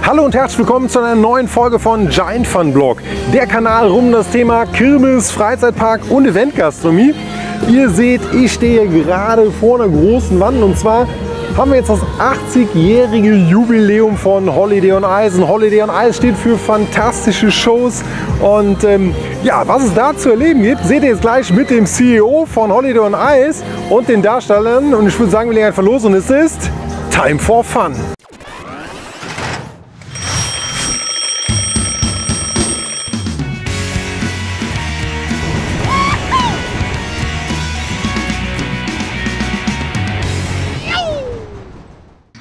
Hallo und herzlich willkommen zu einer neuen Folge von Giant Fun Blog, der Kanal rund um das Thema Kirmes, Freizeitpark und Eventgastronomie. Ihr seht, ich stehe gerade vor einer großen Wand und zwar haben wir jetzt das 80-jährige Jubiläum von Holiday on Ice. Und Holiday on Ice steht für fantastische Shows und ja, was es da zu erleben gibt, seht ihr jetzt gleich mit dem CEO von Holiday on Ice und den Darstellern. Und ich würde sagen, wir legen einfach los und es ist Time for Fun.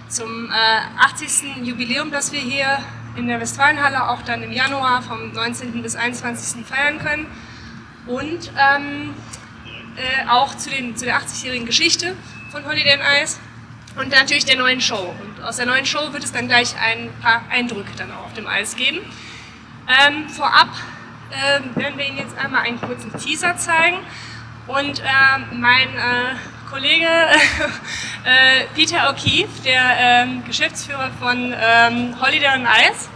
Zum 80. Jubiläum, das wir hier in der Westfalenhalle auch dann im Januar vom 19. bis 21. feiern können und auch zu der 80-jährigen Geschichte von Holiday on Ice und natürlich der neuen Show. Und aus der neuen Show wird es dann gleich ein paar Eindrücke dann auch auf dem Eis geben. Vorab werden wir Ihnen jetzt einmal einen kurzen Teaser zeigen und mein Kollege Peter Keeffe, der Geschäftsführer von Holiday on Ice,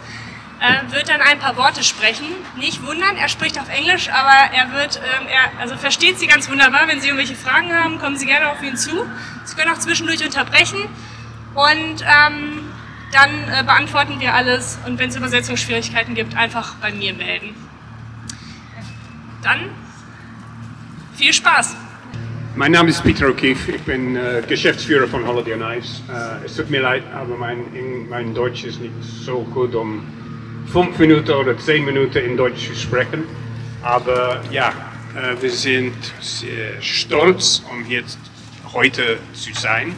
wird dann ein paar Worte sprechen. Nicht wundern, er spricht auf Englisch, aber er versteht Sie ganz wunderbar. Wenn Sie irgendwelche Fragen haben, kommen Sie gerne auf ihn zu. Sie können auch zwischendurch unterbrechen und dann beantworten wir alles. Und wenn es Übersetzungsschwierigkeiten gibt, einfach bei mir melden. Dann viel Spaß! Mein Name ist Peter Keeffe, ich bin Geschäftsführer von Holiday on Ice. Es tut mir leid, aber mein Deutsch ist nicht so gut, um 5 Minuten oder 10 Minuten in Deutsch zu sprechen. Aber ja, wir sind sehr stolz, um jetzt heute zu sein.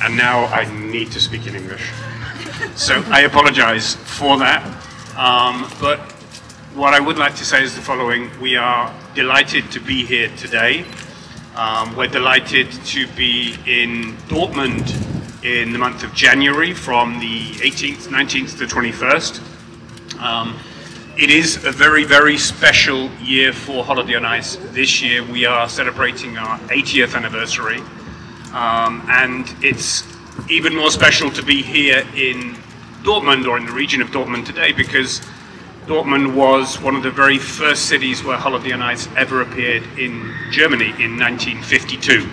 And now I need to speak in English. So I apologize for that. But what I would like to say is the following. We are delighted to be here today. We're delighted to be in Dortmund in the month of January from the 18th, 19th to 21st. It is a very, very special year for Holiday on Ice. This year we are celebrating our 80th anniversary and it's even more special to be here in Dortmund or in the region of Dortmund today because Dortmund was one of the very first cities where Holiday on Ice ever appeared in Germany in 1952.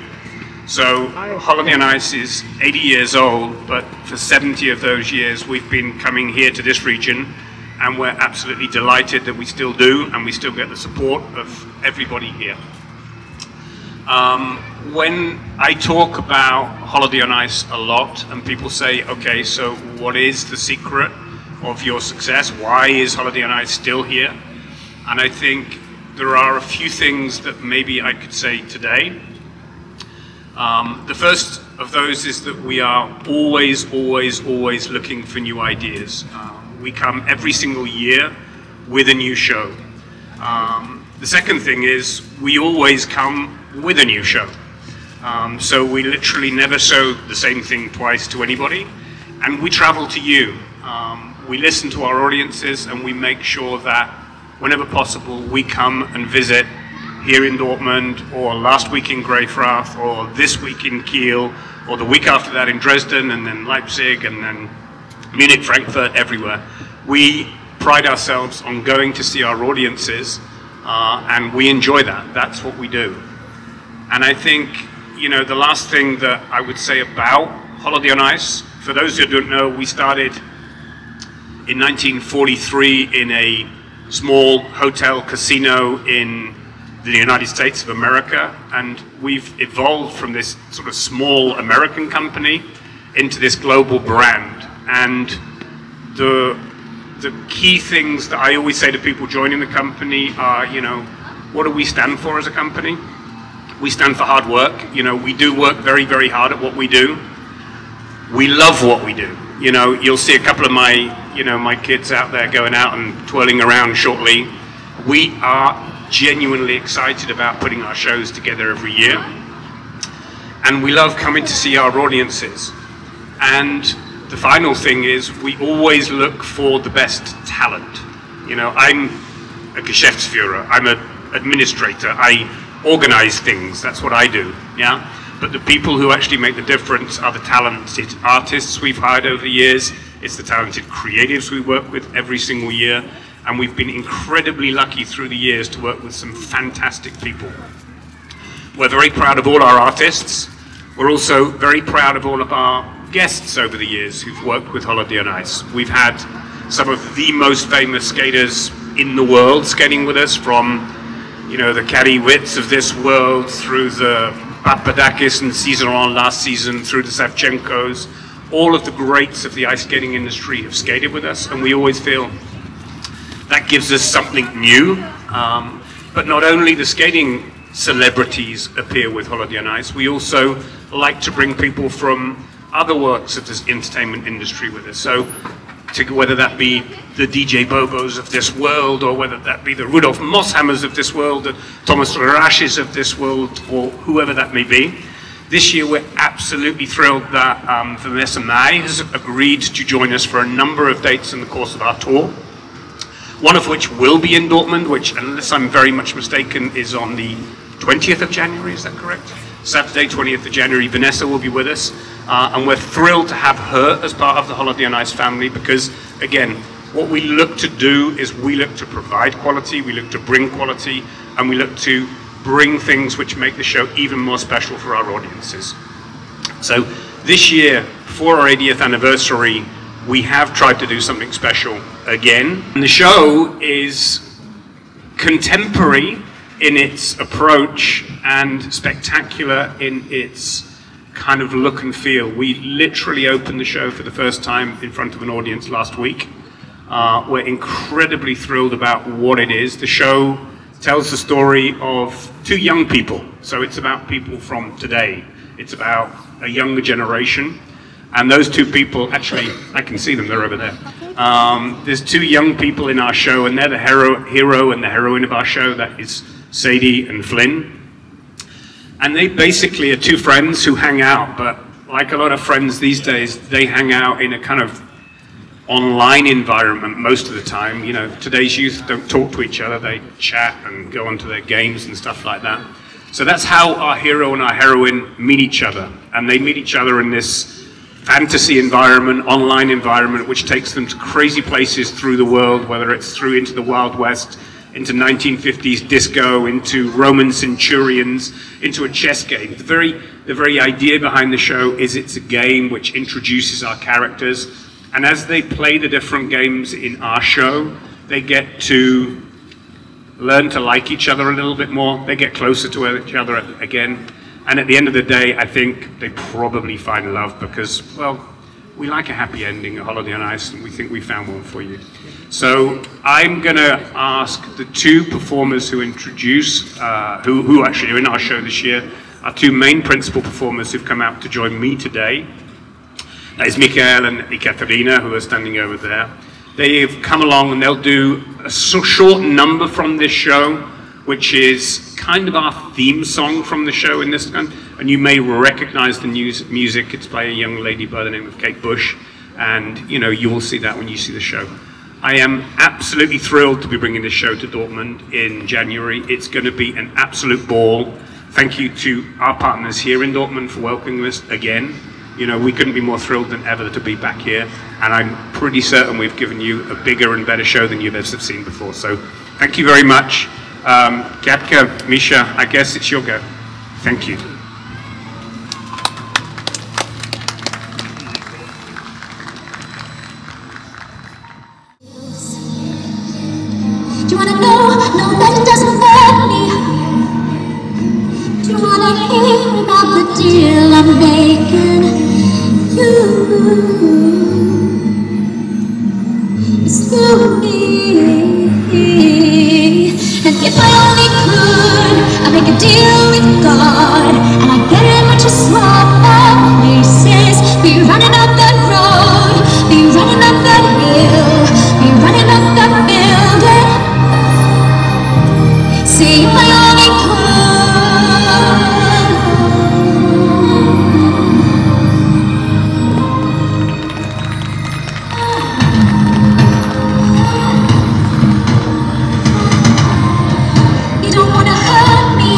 So Holiday on Ice is 80 years old, but for 70 of those years we've been coming here to this region and we're absolutely delighted that we still do and we still get the support of everybody here. When I talk about Holiday on Ice a lot and people say, okay, so what is the secret of your success? Why is Holiday on Ice still here? And I think there are a few things that maybe I could say today. The first of those is that we are always looking for new ideas. We come every single year with a new show. The second thing is we always come with a new show. So we literally never show the same thing twice to anybody, and we travel to you. We listen to our audiences and we make sure that whenever possible we come and visit here in Dortmund or last week in Greyfrath or this week in Kiel or the week after that in Dresden and then Leipzig and then Munich, Frankfurt, everywhere. We pride ourselves on going to see our audiences and we enjoy that. That's what we do. And I think, you know, the last thing that I would say about Holiday on Ice, for those who don't know, we started in 1943 in a small hotel casino in the United States of America, and we've evolved from this sort of small American company into this global brand. And the key things that I always say to people joining the company are, you know, what do we stand for as a company? We stand for hard work. You know, we do work very, very hard at what we do. We love what we do. You know, you'll see a couple of my kids out there going out and twirling around shortly. We are genuinely excited about putting our shows together every year. And we love coming to see our audiences. And the final thing is we always look for the best talent. You know, I'm a Geschäftsführer, I'm an administrator, I organize things, that's what I do, yeah? But the people who actually make the difference are the talented artists we've hired over the years it's the talented creatives we work with every single year, and we've been incredibly lucky through the years to work with some fantastic people. We're very proud of all our artists. We're also very proud of all of our guests over the years who've worked with Holiday on Ice. We've had some of the most famous skaters in the world skating with us, from, you know, the Caddy Wits of this world, through the Papadakis and Cizeron last season, through the Savchenkos. All of the greats of the ice skating industry have skated with us, and we always feel that gives us something new. But not only the skating celebrities appear with Holiday on Ice, we also like to bring people from other works of this entertainment industry with us. So whether that be the DJ Bobos of this world, or whether that be the Rudolf Mosshammers of this world, the Thomas Rashes of this world, or whoever that may be. This year we're absolutely thrilled that Vanessa May has agreed to join us for a number of dates in the course of our tour. One of which will be in Dortmund, which, unless I'm very much mistaken, is on the 20th of January, is that correct? Saturday, 20th of January, Vanessa will be with us, and we're thrilled to have her as part of the Holiday on Ice family, because, again, what we look to do is we look to provide quality, we look to bring quality, and we look to bring things which make the show even more special for our audiences. So this year, for our 80th anniversary, we have tried to do something special again. And the show is contemporary in its approach and spectacular in its kind of look and feel. We literally opened the show for the first time in front of an audience last week. We're incredibly thrilled about what it is. The show tells the story of two young people. So it's about people from today. It's about a younger generation. And those two people, actually, I can see them, they're over there. There's two young people in our show, and they're the hero and the heroine of our show. That is Sadie and Flynn. And they basically are two friends who hang out, but like a lot of friends these days, they hang out in a kind of online environment most of the time. You know, today's youth don't talk to each other, they chat and go onto their games and stuff like that. So that's how our hero and our heroine meet each other. And they meet each other in this fantasy environment, online environment, which takes them to crazy places through the world, whether it's through into the Wild West, into 1950s disco, into Roman centurions, into a chess game. The very idea behind the show is it's a game which introduces our characters, and as they play the different games in our show, they get to learn to like each other a little bit more, they get closer to each other again, and at the end of the day, I think they probably find love because, well, we like a happy ending at Holiday on Ice, and we think we found one for you. So I'm going to ask the two performers who introduce, who actually are in our show this year, our two main principal performers who've come out to join me today. That is Michael and Ekaterina, who are standing over there. They've come along and they'll do a short number from this show, which is kind of our theme song from the show in this one. And you may recognize the music. It's by a young lady by the name of Kate Bush. And, you know, you will see that when you see the show. I am absolutely thrilled to be bringing this show to Dortmund in January. It's going to be an absolute ball. Thank you to our partners here in Dortmund for welcoming us again. You know, we couldn't be more thrilled than ever to be back here. And I'm pretty certain we've given you a bigger and better show than you've ever seen before. So thank you very much. Katka, Misha, I guess it's your go. Thank you. Do you wanna know? No, that doesn't hurt me. Do you wanna hear about the deal I'm making? It's through me. And if I only could, I'd make a deal with God, and I'd get him much smaller places. Be running up that road, be running up that hill, be running up that building. See if I only could. You don't wanna hurt me.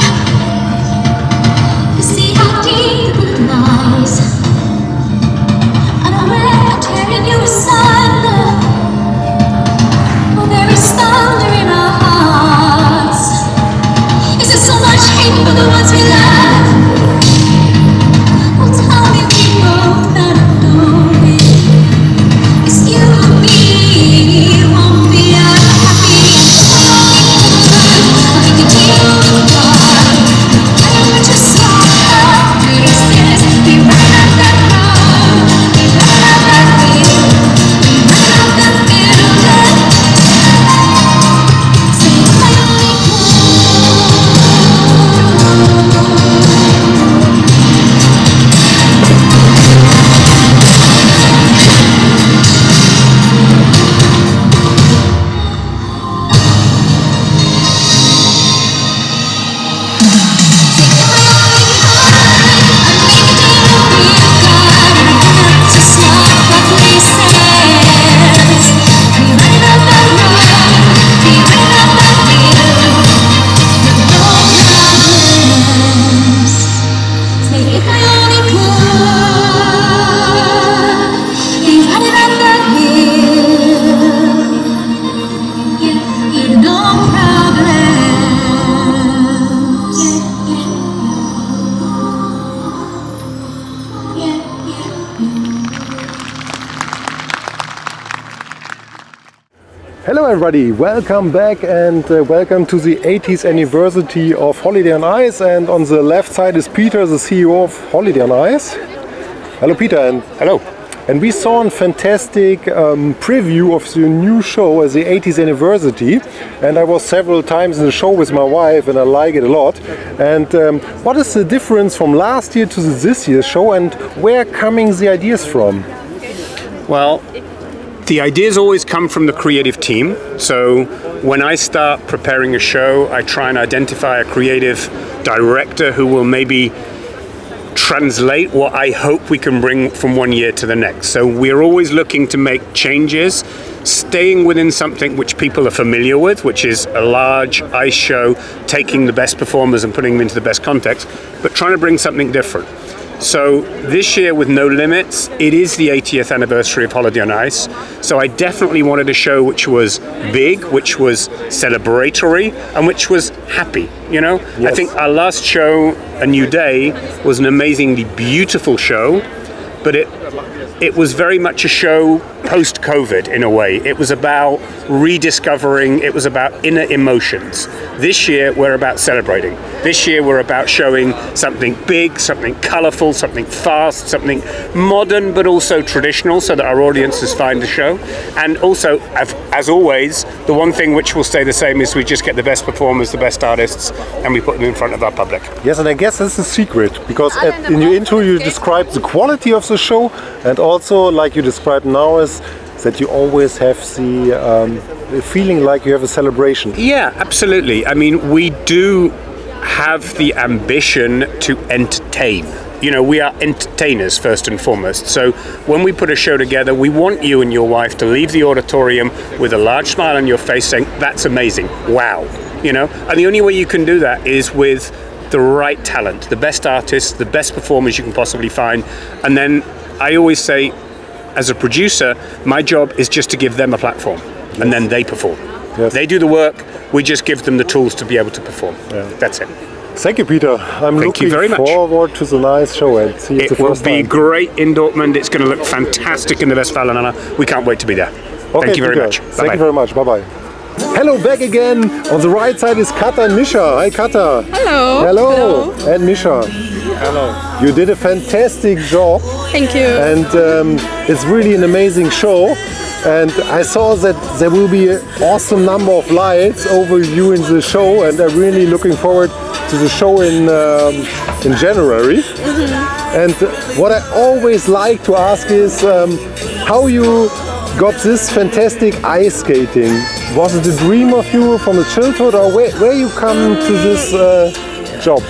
Hello everybody, welcome back and welcome to the 80th anniversary of Holiday on Ice, and on the left side is Peter, the CEO of Holiday on Ice. Hello Peter. And hello. And we saw a fantastic preview of the new show as the 80th anniversary, and I was several times in the show with my wife and I like it a lot. And what is the difference from last year to this year's show, and where are coming the ideas from? Well, the ideas always come from the creative team. So when I start preparing a show, I try and identify a creative director who will maybe translate what I hope we can bring from one year to the next. So we're always looking to make changes, staying within something which people are familiar with, which is a large ice show, taking the best performers and putting them into the best context, but trying to bring something different. So this year with No Limits, it is the 80th anniversary of Holiday on Ice. So I definitely wanted a show which was big, which was celebratory, and which was happy, you know? Yes. I think our last show, A New Day, was an amazingly beautiful show, but it was very much a show post-COVID in a way. It was about rediscovering, it was about inner emotions. This year we're about celebrating. This year we're about showing something big, something colourful, something fast, something modern but also traditional, so that our audiences find the show. And also, as always, the one thing which will stay the same is we just get the best performers, the best artists, and we put them in front of our public. Yes, and I guess that's the secret, because in your intro you described the quality of the show, and also, like you described now, is that you always have the feeling like you have a celebration. Yeah, absolutely. I mean, we do have the ambition to entertain. You know, we are entertainers first and foremost. So when we put a show together, we want you and your wife to leave the auditorium with a large smile on your face saying, that's amazing, wow. You know, and the only way you can do that is with the right talent, the best artists, the best performers you can possibly find. And then I always say, as a producer, my job is just to give them a platform, and then they perform. Yes. They do the work, we just give them the tools to be able to perform. Yeah. That's it. Thank you, Peter. I'm looking forward to the nice show, and see you the first time. It will be great in Dortmund. It's going to look fantastic in the Westfalenhalle. We can't wait to be there. Okay, thank you very much. Thank you very much. Bye-bye. Hello, back again. On the right side is Kata and Misha. Hi, Kata. Hello. Hello. And Misha. Hello. You did a fantastic job. Thank you. And it's really an amazing show. And I saw that there will be an awesome number of lights over you in the show, and I'm really looking forward to the show in January. And what I always like to ask is how you got this fantastic ice skating. Was it a dream of you from the childhood, or where you come to this job?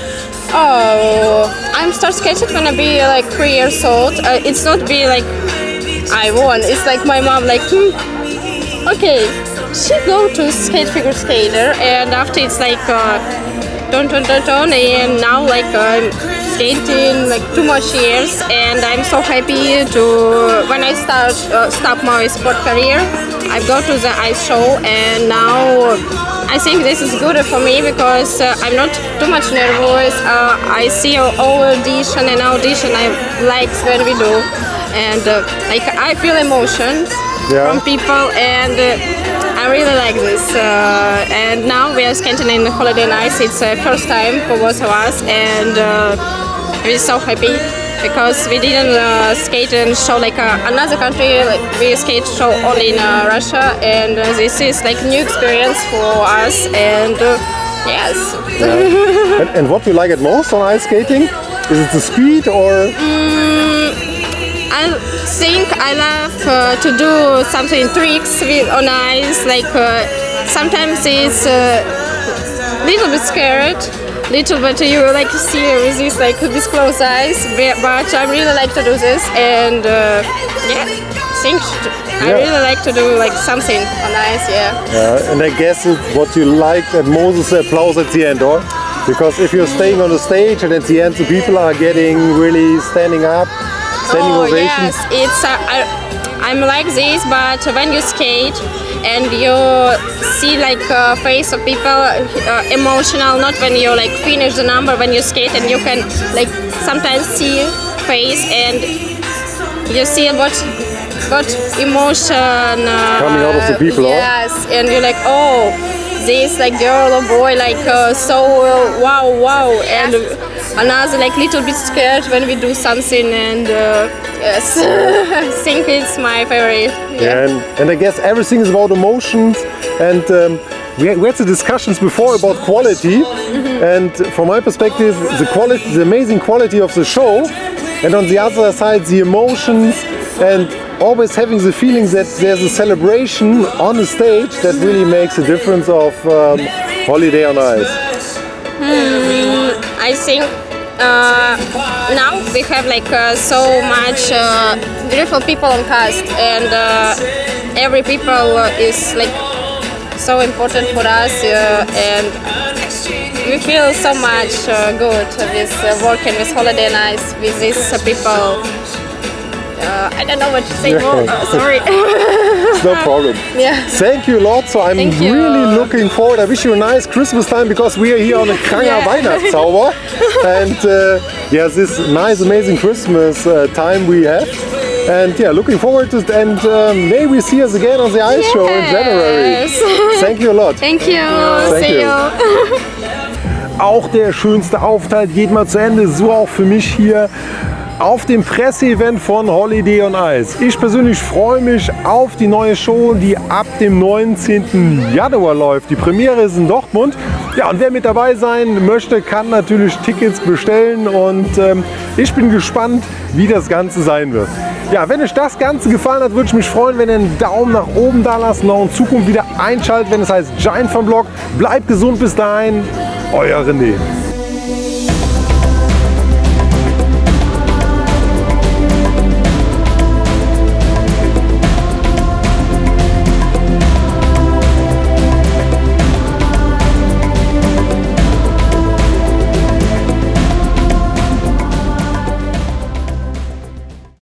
Oh, I'm start skating when I be like 3 years old. It's not be like I want. It's like my mom like, okay, she go to skate figure skater, and after it's like don't, and now like I'm skating like 2 more years, and I'm so happy to when I stop my sport career. I go to the ice show, and now I think this is good for me because I'm not too much nervous. I see all audition and audition I like when we do, and like I feel emotions from people, and I really like this. And now we are skating in Holiday on Ice. It's the first time for both of us, and we're so happy because we didn't skate and show like another country. Like we skate show only in Russia, and this is like new experience for us. And yes. And what do you like it most on ice skating? Is it the speed or? I think I love to do something tricks on ice. Like sometimes it's a little bit scared. Little bit you like see this like this close eyes, but I really like to do this, and I really like to do like something on ice, and I guess it's what you like that Moses applause at the end, or because if you're staying on the stage and at the end the people are getting really standing up, standing ovations. Yes, it's I'm like this, but when you skate and you see like face of people emotional, not when you like finish the number, when you skate and you can like sometimes see face and you see what got emotion coming out of the people. Yes, and you're like, oh, this like girl or boy, like so wow, and another like little bit scared when we do something, and yes, I think it's my favorite. Yeah, and I guess everything is about emotions, and we had the discussions before about quality, and from my perspective, the amazing quality of the show, and on the other side, the emotions, and always having the feeling that there's a celebration on the stage that really makes a difference of Holiday on Ice. I think now we have like so much beautiful people on cast, and every people is like so important for us, and we feel so much good with working with Holiday on Ice with these people. I don't know what to say more. Sorry. It's no problem. Yeah. Thank you a lot. So I'm really looking forward. I wish you a nice Christmas time, because we are here on the Cranger Weihnachtszauber, and yes, this nice, amazing Christmas time we have. And yeah, looking forward to it. And may we see us again on the Ice Show in January. Thank you a lot. Thank you. Thank See you. you. Auch der schönste Aufenthalt geht mal zu Ende. So auch für mich hier auf dem Presseevent von Holiday on Ice. Ich persönlich freue mich auf die neue Show, die ab dem 19. Januar läuft. Die Premiere ist in Dortmund. Ja, und wer mit dabei sein möchte, kann natürlich Tickets bestellen, und ich bin gespannt, wie das Ganze sein wird. Ja, wenn euch das Ganze gefallen hat, würde ich mich freuen, wenn ihr einen Daumen nach oben da lasst und auch in Zukunft wieder einschaltet, wenn es heißt Giant vom Blog. Bleibt gesund bis dahin, euer René.